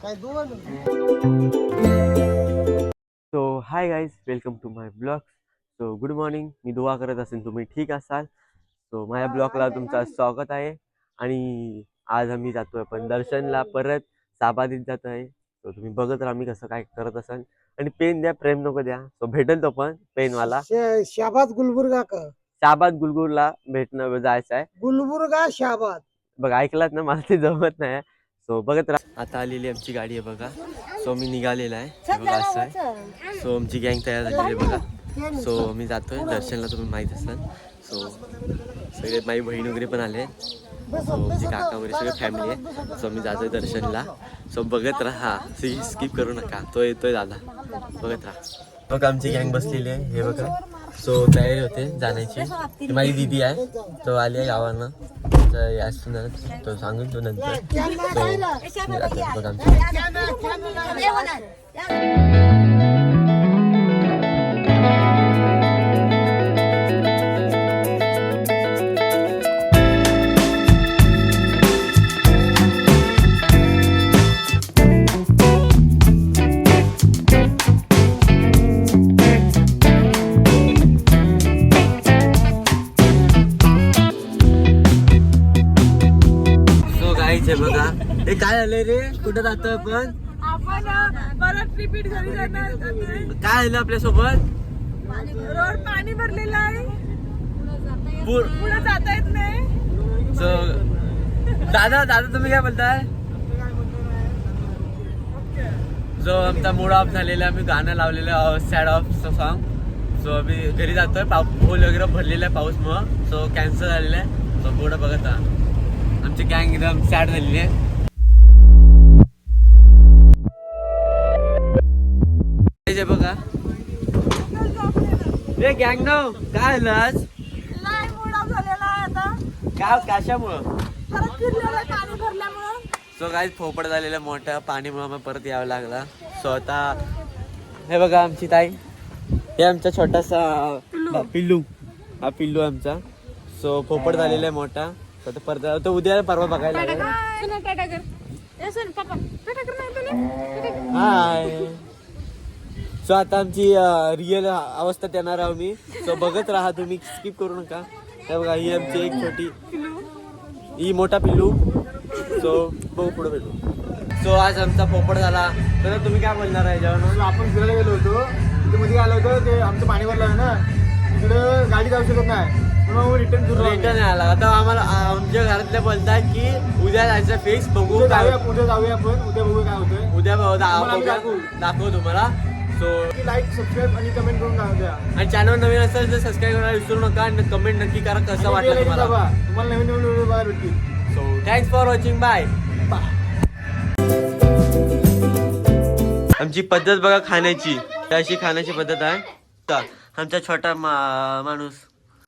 So hi guys, welcome to my blog. So good morning. मी दुआ करत असेल तुम्ही ठीक असाल. सो माझ्या ब्लॉगला तुमचं स्वागत आहे. आणि आज आम्ही जातोय पण दर्शनला, परत साबादीत जात आहे. सो तुम्ही बघत राहा मी कसं काय करत असाल. आणि पेन द्या, प्रेम नको द्या. सो भेटेल तो पण पेनवाला. शाबाद गुलबर्गा का शाबाद गुलगुरला भेटणं जायचं आहे. गुलबर्गा शाबाद बघा, ऐकलात ना, मला ते जमत नाही. सो बघत राहा. आता आलेली आमची गाडी आहे बघा. सो मी निघालेला आहे. बघा असं आहे. सो आमची गँग तयार झालेली आहे बघा. सो मी जातोय दर्शनला, तुम्ही माहीत असाल. सो सगळे माझी बहीण वगैरे पण आले. सो आमची काका वगैरे सगळे फॅमिली आहे. सो मी जातोय दर्शनला. सो बघत राहा, स्किप करू नका. तो येतोय दादा, बघत राहा. बघा आमची गँग बसलेली आहे, हे बघा. सो तयारी होते जाण्याची. माझी दिदी आहे, तो आली आहे गावानं. तो सांगून तो नंतर. बघा आमची बघा. हे काय झालंय रे, कुठं जातोय आपण परत रिपीट घरी जाणार. काय झालं आपल्या सोबत? रोड पाणी भरलेलं आहे, पुढे जाता येत नाही. दादा तुम्ही काय बोलताय? जो आमचा मूड ऑफ झालेला, आम्ही गाणं लावलेलं सॅड ऑफ सॉन्ग. सो आम्ही घरी जातोय. पूल वगैरे भरलेला आहे पाऊसमुळं. सो कॅन्सल झालेलं आहे. सो पुढं बघत राहा. आमची गँग एकदम सॅड झालेली आहे. बघा रे गँग नो, काय झालं आज? मूड ऑफ झालेला आहे आता. काय कशामुळं? परत फिरलेलं पाणी भरल्यामुळं. सो काय फोपड झालेलं मोठ्या पाणीमुळे आम्हाला परत यावं लागला. सो आता हे बघा आमची ताई, हे आमचा छोटासा पिल्लू. हा पिल्लू आमचा. सो फोपड झालेला आहे मोठा. परत तो उद्या परवा बघायला लागेल. हाय. सो आता आमची रिअल अवस्था येणार आहो मी. सो बघत राहा तुम्ही, स्किप करू नका. हे बघा, ही आमची एक छोटी, ही मोठा पिल्लू. सो बघू पुढे भेटू. सो आज आमचा पोपट झाला. तर तुम्ही काय बोलणार आहे जेव्हा? आपण फिरायला गेलो होतो, तिथे मध्ये आलो होतो, ते आमचं पाणी भरलं आहे ना, तिकडं गाडी जाऊ शकत नाही, म्हणून रिटर्न आला. आता आम्हाला आमच्या घरातले बोलतात की उद्या जायचं फिक्स. बघू, उद्या जाऊया आपण, उद्या बघू काय होतंय. उद्या दाखवू तुम्हाला. सो लाईक, सबस्क्राईब आणि कमेंट करून द्या. आणि चॅनल नवीन असेल तर सबस्क्राईब करायला विसरू नका. आणि कमेंट नक्की करा कसं वाटलं तुम्हाला. नवीन व्हिडिओ बघायला भेटतील. So thanks for watching. Bye. आमची पद्धत बघा खाण्याची, अशी खाण्याची पद्धत आहे. आमचा छोटा माणूस